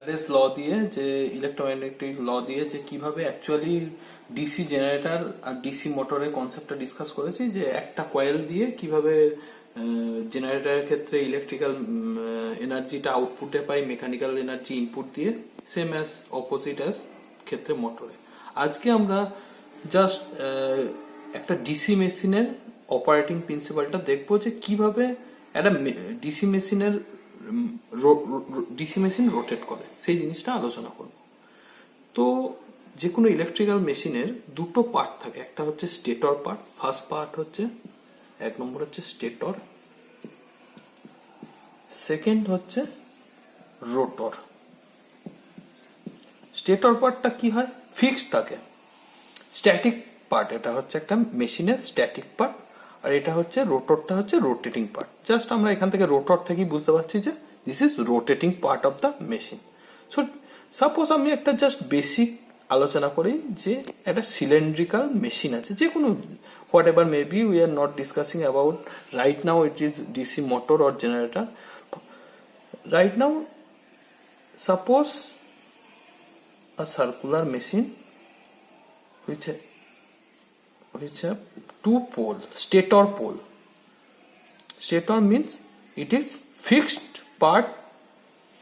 Faraday's law দিয়ে যে electromagnetic ল দিয়ে যে কিভাবে অ্যাকচুয়ালি ডিসি জেনারেটর আর ডিসি মোটরের কনসেপ্টটা ডিসকাস করেছি, যে একটা কয়েল দিয়ে কিভাবে জেনারেটরের ক্ষেত্রে ইলেকট্রিক্যাল এনার্জিটা আউটপুটে পাই মেকানিক্যাল এনার্জি ইনপুট দিয়ে, সেম অ্যাজ অপোজিট অ্যাজ ক্ষেত্রে মোটরে। আজকে আমরা জাস্ট একটা ডিসি মেশিনের অপারেটিং প্রিন্সিপালটা দেখবো, যে কিভাবে একটা ডিসি মেশিনের ডিসি মেশিন রোটেট করে সেই জিনিসটা আলোচনা করব। তো যে কোনো ইলেকট্রিক্যাল মেশিনের দুটো পার্ট থাকে, একটা হচ্ছে স্টেটর পার্ট, ফার্স্ট পার্ট হচ্ছে এক নম্বর হচ্ছে স্টেটর, সেকেন্ড হচ্ছে রোটর। স্টেটর পার্টটা কি হয়, ফিক্সড থাকে, স্ট্যাটিক পার্ট, এটা হচ্ছে একটা মেশিনের স্ট্যাটিক পার্ট, আর এটা হচ্ছে রোটরটা হচ্ছে রোটেটিং পার্ট। জাস্ট আমরা এখান থেকে রোটর থেকেই বুঝতে পারছি যে this is rotating part of the machine. So suppose আমি একটা জাস্ট বেসিক আলোচনা করি, যে একটা সিলিন্ড্রিক্যাল মেশিন আছে, যে কোনো what ever may be, we are not discussing about right now it is DC motor or generator. Right now suppose a circular machine which have two pole, stator pole. Stator means it is fixed part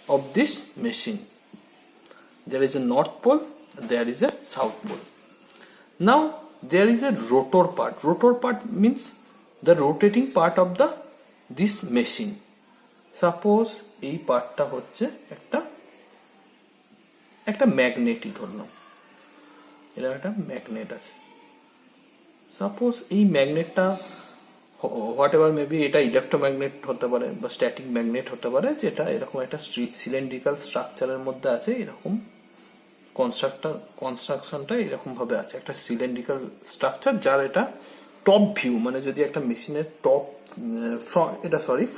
of this machine. There is a north pole, there is a south pole. Now there is a rotor part. Rotor part means the rotating part of this machine. Suppose এই পার্টটা হচ্ছে একটা ম্যাগনেটই ধরলাম, এটা একটা magnet আছে। Suppose এই ম্যাগনেটটা what ever maybe, এটা ইলেকট্রোম্যাগনেট হতে পারে বা স্ট্যাটিক ম্যাগনেট হতে পারে, যেটা এরকম একটা সিলিন্ড্রিক্যাল স্ট্রাকচারের মধ্যে আছে, এরকম কনস্ট্রাকশনটা এরকম ভাবে আছে, একটা সিলিন্ড্রিক্যাল স্ট্রাকচার, যার এটা টপ ভিউ, মানে যদি একটা মেশিনের টপ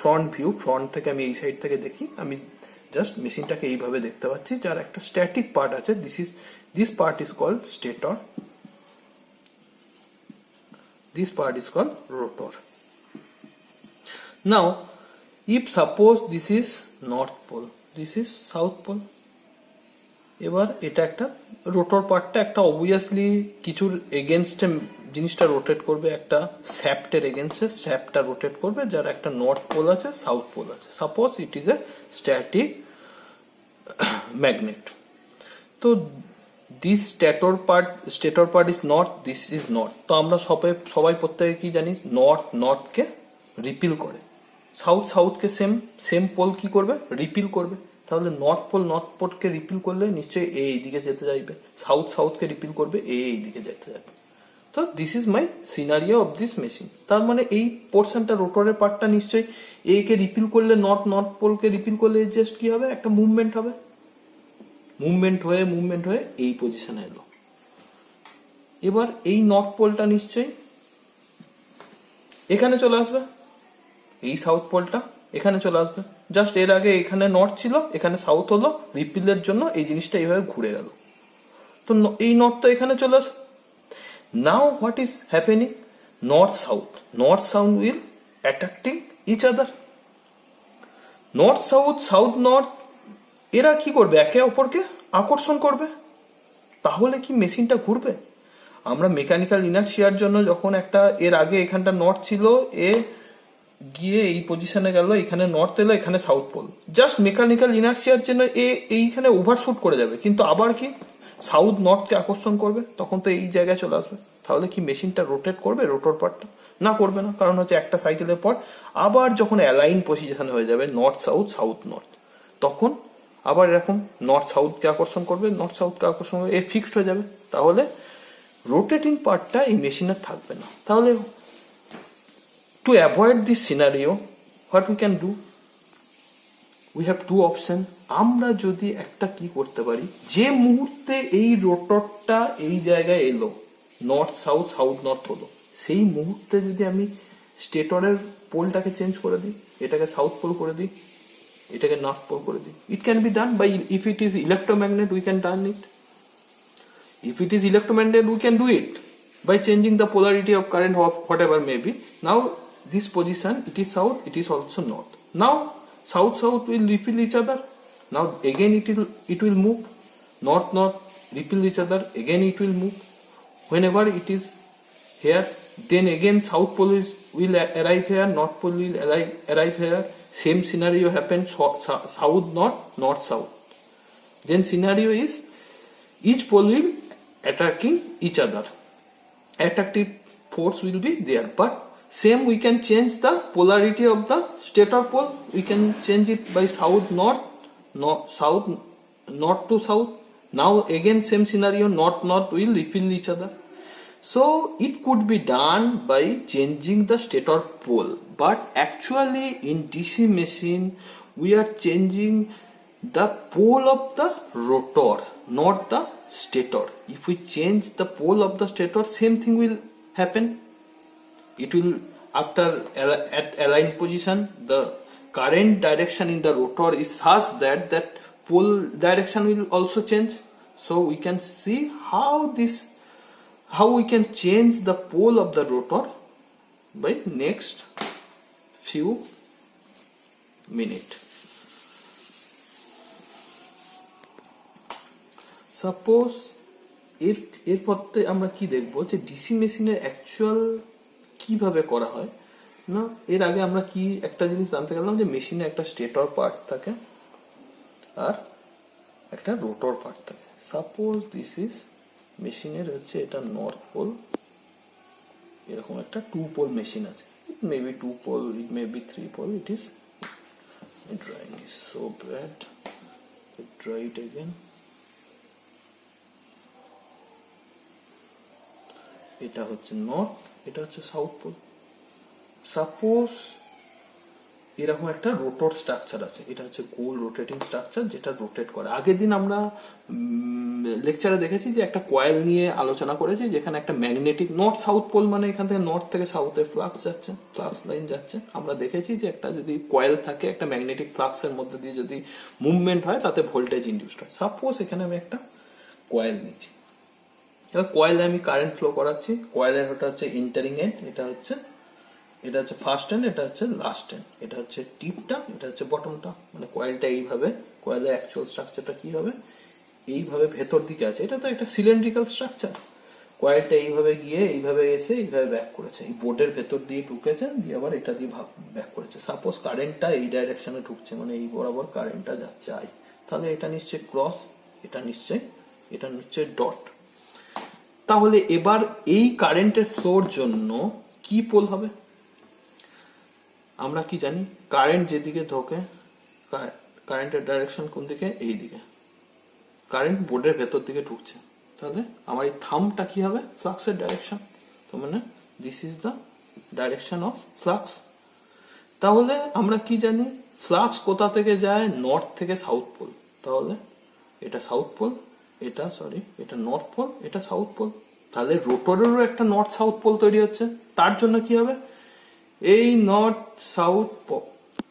ফ্রন্ট ভিউ, ফ্রন্ট থেকে আমি এই সাইড থেকে দেখি, আমি জাস্ট মেশিনটাকে এইভাবে দেখতে পাচ্ছি, যার একটা স্ট্যাটিক পার্ট আছে। This part is called stator, this part is called rotor. Now if suppose this is north pole, this is south pole, এবার এটা একটা রোটর পার্টটা একটা অবভিয়াসলি কিছুর এগেনস্টে জিনিসটা রোটেট করবে, একটা শ্যাফটের এগেনস্টে শ্যাফটটা রোটেট করবে, যার একটা নর্থ পোল আছে, সাউথ পোল আছে। Suppose it is a static magnet. তো this stator part is north, this is north. তো আমরা সবাই প্রত্যেকে কি জানি, নর্থকে রিপিল করে, সাউথকে সেম পোল কি করবে, রিপিল করবে। তাহলে নর্থ পোলকে রিপিল করলে নিশ্চয়ই এই দিকে যেতে চাইবে, সাউথকে রিপিল করবে এই দিকে যেতে যাবে। তো this is my scenario of this machine. তার মানে এই পোর্শনটা রোটরের পার্টটা নিশ্চয়ই এ কে রিপিল করলে, নর্থ পোলকে রিপিল করলে জাস্ট কি হবে, একটা মুভমেন্ট হবে, মুভমেন্ট হয়ে এই পজিশনে এলো। এবার এই নর্থ পোলটা নিশ্চয়ই এখানে চলে আসবে, এই সাউথ পোলটা এখানে চলে আসবে। জাস্ট এর আগে এখানে নর্থ ছিল, এখানে সাউথ হলো, রিপিলের জন্য এই জিনিসটা এইভাবে ঘুরে গেল। তো এই নর্থটা এখানে চলে আসে। Now what is happening, north south will attracting each other. North south north এরা কি করবে, একে অপরকে আকর্ষণ করবে। তাহলে কি মেশিনটা ঘুরবে? আমরা মেকানিক্যাল ইনার্সিয়ার জন্য যখন একটা, এর আগে এখানটা নর্থ ছিল, এ গিয়ে এই পজিশনে গেল, এখানে নর্থ এলো, এখানে সাউথ পোল, জাস্ট মেকানিক্যাল ইনার্সিয়ার জন্য এইখানে ওভারশুট করে যাবে। কিন্তু আবার কি সাউথ নর্থকে আকর্ষণ করবে, তখন তো এই জায়গায় চলে আসবে। তাহলে কি মেশিনটা রোটেট করবে, রোটর পার্টটা? না, করবে না। কারণ হচ্ছে একটা সাইকেলের পর আবার যখন অ্যালাইন পজিশনে হয়ে যাবে, নর্থ সাউথ নর্থ, তখন আবার এরকম নর্থ সাউথকে আকর্ষণ করবে, এ ফিক্সড হয়ে যাবে। তাহলে রোটেটিং পার্টটা এই মেশিনের থাকবে না। তাহলে to avoid this scenario, what we can do, we have to option. আমরা যদি একটা কি করতে পারি, যে মুহূর্তে এই রোটরটা এই জায়গায় এলো, নর্থ সাউথ নর্থ হলো, সেই মুহূর্তে যদি আমি স্টেটরের পোলটাকে চেঞ্জ করে দিই, এটাকে সাউথ পোল করে দিই, এটাকে নর্থ পোল করে দিই, it can be done by, if it is electromagnet we can done it, if it is electromagnet we can do it by changing the polarity of current of whatever may be. Now this position, it is south, it is also north. Now south will refill each other, Now again it will move. North repel each other, again it will move. Whenever it is here, then again south pole will arrive here, north pole will arrive here. Same scenario happens, south north south. Then scenario is each pole will attacking each other. Attractive force will be there, but same we can change the polarity of the stator pole. We can change it by south south north to south. Now again same scenario, north will repel each other. So it could be done by changing the stator pole, but actually in DC machine we are changing the pole of the rotor, not the stator. If we change the pole of the stator, same thing will happen. It will, after at aligned position, the current direction in the rotor is such that pole direction will also change. So we can see how we can change the pole of the rotor by next few minutes. Suppose এরপরতে আমরা কি দেখবো যে DC মেশিনের actual কিভাবে করা হয় না। এর আগে আমরা কি একটা জিনিস জানতে গেলাম যে মেশিনে একটা স্টেটর পার্ট থাকে আর একটা রোটর পার্ট থাকে। সাপোজ দিস ইজ মেশিনের হচ্ছে এটা নর্থ পোল, এরকম একটা 2 পোল মেশিন আছে। It may be 2 pole, it may be 3 pole. It is drawing is so bad. Try it again. এটা হচ্ছে নর্থ, এটা হচ্ছে সাউথ পোল। সাপোজ এরকম একটা রোটর স্ট্রাকচার আছে, এটা হচ্ছে গোল রোটেটিং স্ট্রাকচার যেটা রোটেট করে। আগের দিন আমরা লেকচারে দেখেছি যে একটা কয়েল নিয়ে আলোচনা করেছি, যেখানে একটা ম্যাগনেটিক নর্থ সাউথ পোল, মানে এখান থেকে নর্থ থেকে সাউথে ফ্লাক্স যাচ্ছে, ফ্লাক্স লাইন যাচ্ছে। আমরা দেখেছি যে একটা যদি কয়েল থাকে, একটা ম্যাগনেটিক ফ্লাক্সের মধ্যে দিয়ে যদি মুভমেন্ট হয় তাতে ভোল্টেজ ইনডিউসড হয়। সাপোজ এখানে আমি একটা কয়েল নিয়েছি, এবার কয়েলে আমি কারেন্ট ফ্লো করাচ্ছি। কয়েলের ওটা হচ্ছে এন্টারিং এন্ড, এটা হচ্ছে ফার্স্ট এন্ড, এটা হচ্ছে লাস্ট এন্ড, এটা হচ্ছে টিপটা, এটা হচ্ছে বটমটা। মানে কয়েলটা এইভাবে, কয়েলের অ্যাকচুয়াল স্ট্রাকচারটা কি হবে, এইভাবে ভেতর দিকে আছে। এটা তো একটা সিলিন্ড্রিক্যাল স্ট্রাকচার। কয়েলটা এইভাবে গিয়ে এইভাবে এসে এইভাবে ব্যাক করেছে, এই বোর্ডের ভেতর দিয়ে ঢুকেছে, দিয়ে আবার এটা দিয়ে ব্যাক করেছে। সাপোজ কারেন্টটা এই ডাইরেকশনে ঢুকছে, মানে এই বরাবর কারেন্টটা যাচ্ছে আই, তাহলে এটা নিশ্চয়ই ক্রস, এটা নিশ্চয়ই ডট। তাহলে এবার এই কারেন্টের ফ্লোর জন্য কি পোল হবে? আমরা কি জানি, কারেন্ট যেদিকে ঢোকে, কারেন্টের ডাইরেকশন কোন দিকে? এই দিকে। কারেন্ট বোর্ডের ভেতর দিকে ঢুকছে, তাহলে আমার এই থাম্বটা কি হবে? ফ্লাক্সের ডাইরেকশন। তো মানে this is the direction of flux. তাহলে আমরা কি জানি, ফ্লাক্স কোথা থেকে যায়? নর্থ থেকে সাউথ পোল। তাহলে এটা সাউথ পোল, এটা নর্থ পোল, এটা সাউথ পোল। তাহলে রোটরেরও একটা নর্থ সাউথ পোল তৈরি হচ্ছে। তার জন্য কি হবে, এই নর্থ সাউথ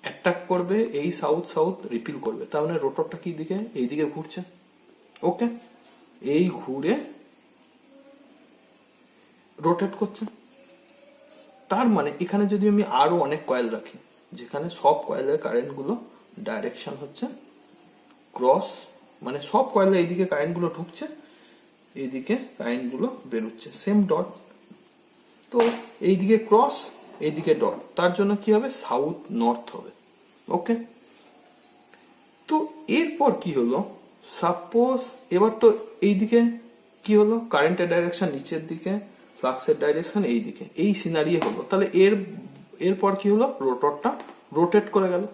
অ্যাটাক করবে, এই সাউথ রিপিল করবে। তার মানে রোটরটা কি দিকে? এই দিকে ঘুরছে। ওকে, এই ঘুরে রোটেট করছে। তার মানে এখানে যদি আমি আরো অনেক কয়েল রাখি, যেখানে সব কয়েলের কারেন্ট গুলো ডাইরেকশন হচ্ছে ক্রস, মানে সব কয়েলে এইদিকে কারেন্ট গুলো ঢুকছে, এইদিকে কারেন্ট গুলো বেরোচ্ছে, সেম ডট। তো এইদিকে ক্রস, এইদিকে ডট, তার জন্য কি হবে? সাউথ নর্থ হবে। ওকে, তো এরপর কি হলো, সাপোজ এবার তো এইদিকে কি হলো, কারেন্টের ডাইরেকশন নিচের দিকে, ফ্লাক্সের ডাইরেকশন এই দিকে, এই সিনারিও হলো। তাহলে এরপর কি হলো, রোটরটা রোটেট করে গেল।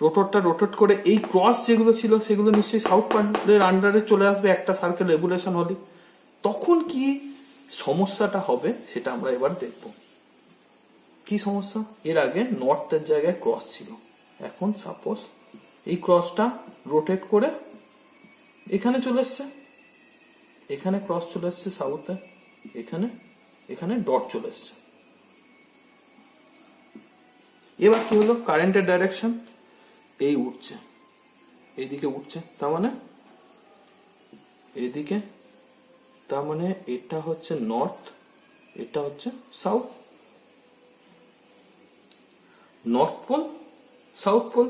রোটরটা রোটেট করে এই ক্রস যেগুলো ছিল সেগুলো নিশ্চয়ই সাউথ পোলের আন্ডারে চলে আসবে একটা সার্কেল রেগুলেশন হলে। তখন কি সমস্যাটা হবে সেটা আমরা এবার দেখব। কি সমস্যা? এর আগে নর্থের জায়গায় ক্রস ছিল, এখন সাপোজ এই ক্রসটা রোটেট করে এখানে চলে এসছে, এখানে ক্রস চলে এসছে সাউথে, এখানে ডট চলে এসছে। এবার কি হলো, কারেন্টের ডাইরেকশন এই উঠছে, এইদিকে উঠছে, তার মানে এদিকে, তার মানে এটা হচ্ছে নর্থ, এটা হচ্ছে south. North pole, south pole.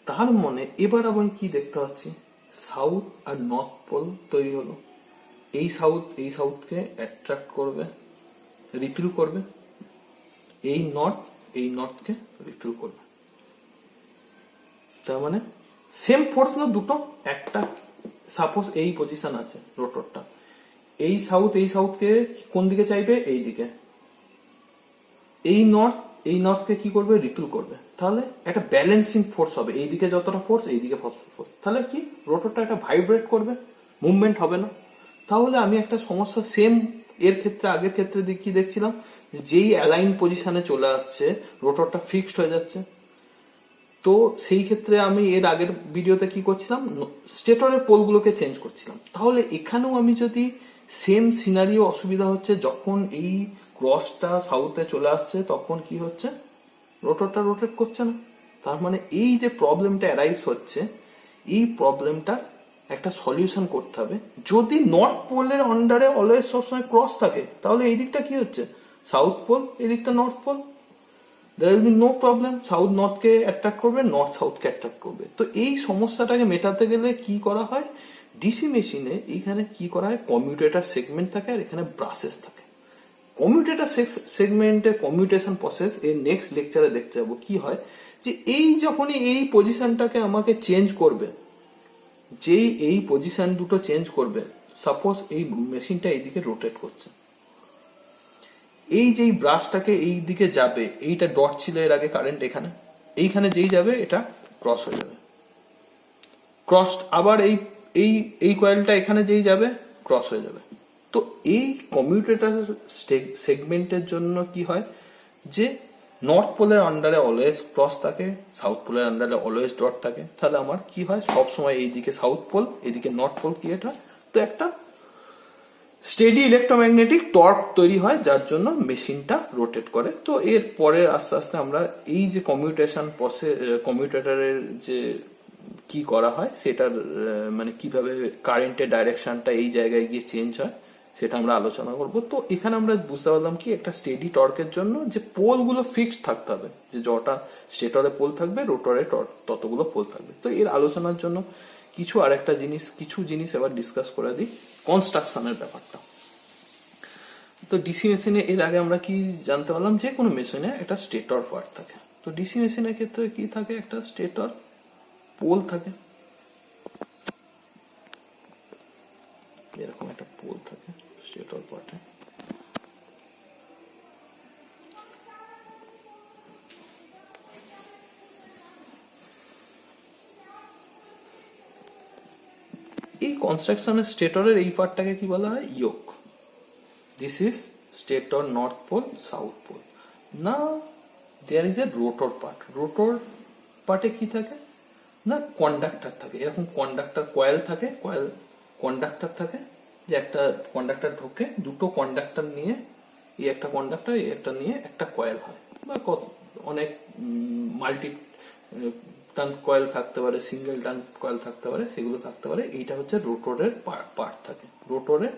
তার মানে এবার আমি কি দেখতে পাচ্ছি, সাউথ আর নর্থ পোল তৈরি হলো। এই সাউথকে অ্যাট্রাক্ট করবে, রিপিল করবে, এই নর্থকে রিপিল করবে। তার মানে সেম ফোর্স না দুটো, একটা সাপোজ এই পজিশন আছে রোটরটা, এই সাউথকে কোন দিকে চাইবে, এই দিকে। এই নর্থকে কি করবে, রিপিল করবে। তাহলে একটা ব্যালেন্সিং ফোর্স হবে, এইদিকে যতটা ফোর্স এইদিকে ফোর্স। তাহলে কি রোটরটা একটা ভাইব্রেট করবে, মুভমেন্ট হবে না। তাহলে আমি একটা সমস্যা সেম এর ক্ষেত্রে, আগের ক্ষেত্রে কি দেখছিলাম, যেই অ্যালাইন পজিশনে চলে আসছে রোটরটা ফিক্সড হয়ে যাচ্ছে। তো সেই ক্ষেত্রে আমি এর আগের ভিডিওতে কি করছিলাম, স্টেটরের পোলগুলোকে চেঞ্জ করছিলাম। তাহলে এখানেও আমি যদি সেম সিনারিও, অসুবিধা হচ্ছে যখন এই ক্রসটা সাউথে চলে আসছে তখন কি হচ্ছে, রোটরটা রোটেট করছে না। তার মানে এই যে প্রবলেমটা অ্যারাইজ হচ্ছে, এই প্রবলেমটার একটা সলিউশন করতে হবে। যদি নর্থ পোলের আন্ডারে অলওয়েজ সবসময় ক্রস থাকে, তাহলে এই দিকটা কি হচ্ছে, সাউথ পোল, এই দিকটা north pole, there will be no problem, south নর্থকে অ্যাট্রাক্ট করবে, নর্থ সাউথকে অ্যাট্রাক্ট করবে। তো এই সমস্যাটাকে মেটাতে গেলে কি করা হয়, ডিসি মেশিনে এইখানে কি করা হয়, কমিউটেটর সেগমেন্ট থাকে আর এখানে ব্রাসেস থাকে। কমিউটেটর সেগমেন্টের কমিউটেশন প্রসেস এর নেক্সট লেকচারে দেখতে যাবো কি হয়, যে এই যখনই এই পজিশনটাকে আমাকে চেঞ্জ করবে, যেই এই পজিশন দুটো চেঞ্জ করবে, সাপোজ এই মেশিনটা এইদিকে রোটেট করছে, এই যেই ব্রাশটাকে এই দিকে যাবে, এইটা ডট ছিল এর আগে কারেন্ট এখানে, এইখানে যেই যাবে এটা ক্রস হয়ে যাবে, ক্রস। আবার এই কয়েলটা এখানে যেই যাবে ক্রস হয়ে যাবে। তো এই কমিউটেটর সেগমেন্টের জন্য কি হয়, যে নর্থ পোলের আন্ডারে অলওয়েজ ক্রস থাকে, সাউথ পোলের আন্ডারে অলওয়েজ ডট থাকে। তাহলে আমার কি হয়, সবসময় এইদিকে সাউথ পোল, এইদিকে নর্থ পোল ক্রিয়েট হয়। তো একটা স্টেডি ইলেকট্রোম্যাগনেটিক টর্ক তৈরি হয়, যার জন্য মেশিনটা রোটেট করে। তো এর পরে আস্তে আস্তে আমরা এই যে কমিউটেটরের যে কি করা হয় সেটার মানে কিভাবে কারেন্টের ডাইরেকশনটা এই জায়গায় গিয়ে চেঞ্জ হয় সেটা আমরা আলোচনা করব। তো এখানে আমরা বুঝতে পারলাম কি, একটা স্টেডি টর্কের জন্য যে পোলগুলো ফিক্সড থাকতে হবে, যে যটা স্টেটরে পোল থাকবে রোটরে ততগুলো পোল থাকবে। তো এর আলোচনার জন্য কিছু জিনিস এবার ডিসকাস করে দিই, কনস্ট্রাকশনের ব্যাপারটা। তো ডিসি মেশিনে এর আগে আমরা কি জানতে পারলাম, যে কোনো মেশিনে একটা স্টেটর পার্ট থাকে। তো ডিসি মেশিনের ক্ষেত্রে কি থাকে, একটা স্টেটর পোল থাকে, এরকম একটা পোল থাকে স্টেটর পার্টে। এই কনস্ট্রাকশনের স্টেটরের এই পার্টটাকে কি বলা হয়, yoke. This is stator north pole, south pole. না there is a rotor part. Rotor পার্টে কি থাকে না, কন্ডাক্টর থাকে, এরকম কন্ডাক্টর কয়েল থাকে, কন্ডাক্টর থাকে, যে একটা কন্ডাক্টর ঢোকে, দুটো কন্ডাক্টর নিয়ে, এই একটা কন্ডাক্টর এই একটা নিয়ে একটা কয়েল হয়, বা অনেক মাল্টি টান কয়েল থাকতে পারে, সিঙ্গেল টান কয়েল থাকতে পারে, সেগুলো থাকতে পারে। এইটা হচ্ছে রোটরের পার্ট থাকে। রোটরে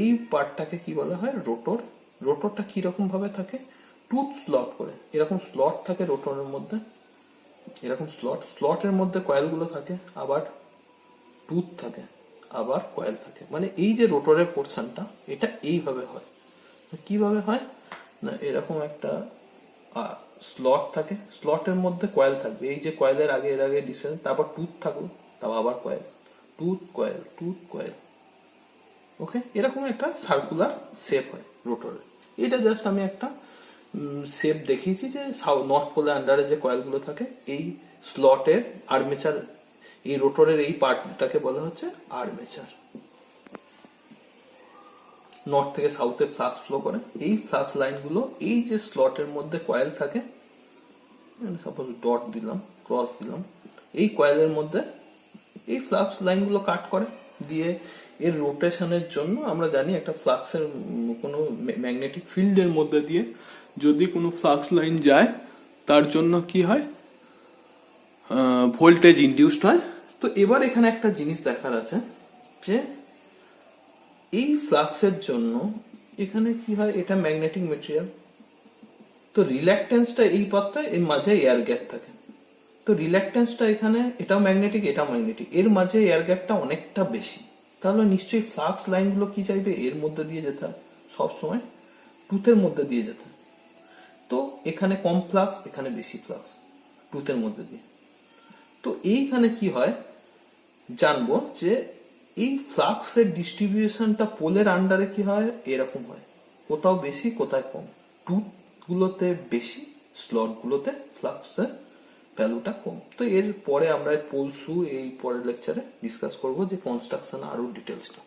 এই পার্টটাকে কি বলা হয়, রোটর। রোটরটা কিরকম ভাবে থাকে, টুথ স্লট করে, এরকম স্লট থাকে রোটরের মধ্যে, এরকম স্লটের মধ্যে কয়েলগুলো থাকে, আবার টুথ থাকে, আবার কয়েল থাকে। মানে এই যে রোটরের পোর্শনটা, এটা এইভাবে হয়। কিভাবে হয় না, এরকম একটা স্লট থাকে, স্লটের মধ্যে কয়েল থাকবে, এই যে কয়েলের আগে এর আগে ডিসটেন্স, তারপর টুথ থাকবে, তারপর আবার coil, tooth coil, tooth coil. Okay, এরকম একটা সার্কুলার শেপ হয় রোটরের। এটা জাস্ট আমি একটা শেপ দেখিয়েছি, যে নর্থ পোলের আন্ডারে যে কয়েলগুলো থাকে, এই স্লটের আর্মেচার, এই রোটরের এই পার্টটাকে বলা হচ্ছে আর্মেচার। নর্থ থেকে সাউথে ফ্লাক্স ফ্লো করে, এই ফ্লাক্স লাইনগুলো এই যে স্লটের মধ্যে কয়েল থাকে, সাপোজ ডট দিলাম, ক্রস দিলাম, এই কয়েলের মধ্যে এই ফ্লাক্স লাইনগুলো কাট করে দিয়ে, এর রোটেশনের জন্য আমরা জানি একটা ফ্লাক্সের কোনো ম্যাগনেটিক ফিল্ডের মধ্যে দিয়ে যদি কোনো ফ্লাক্স লাইন যায়, তার জন্য কি হয়, ভোল্টেজ ইনডিউসড হয়। তো এবার এখানে একটা জিনিস দেখার আছে, যে এই ফ্লাক্সের জন্য এখানে কি হয়, এটা ম্যাগনেটিক মেটেরিয়াল, তো রিল্যাকটেন্সটা এই পথটা, এর মাঝে এয়ার গ্যাপ থাকে, তো রিল্যাকটেন্সটা এখানে এটাও ম্যাগনেটিক এটাও ম্যাগনেটিক, এর মাঝে এয়ার গ্যাপটা অনেকটা বেশি, তাহলে নিশ্চয়ই ফ্লাক্স লাইনগুলো কি চাইবে, এর মধ্যে দিয়ে যেতে হয় সবসময়, টুথের মধ্যে দিয়ে যেতে হয়। তো এখানে কম ফ্লাক্স এখানে বেশি ফ্লাক্স টুথের মধ্যে দিয়ে। তো এইখানে কি হয় জানবো যে এই ফ্লাক্সের ডিস্ট্রিবিউশনটা পোলের আন্ডারে কি হয়, এরকম হয়, কোথাও বেশি কোথায় কম, টুথ গুলোতে বেশি, স্লট গুলোতে ফ্লাক্সের ভ্যালুটা কম। তো এর পরে আমরা পোল শু এই পরের লেকচারে ডিসকাস করবো যে কনস্ট্রাকশন আরো ডিটেলসটা।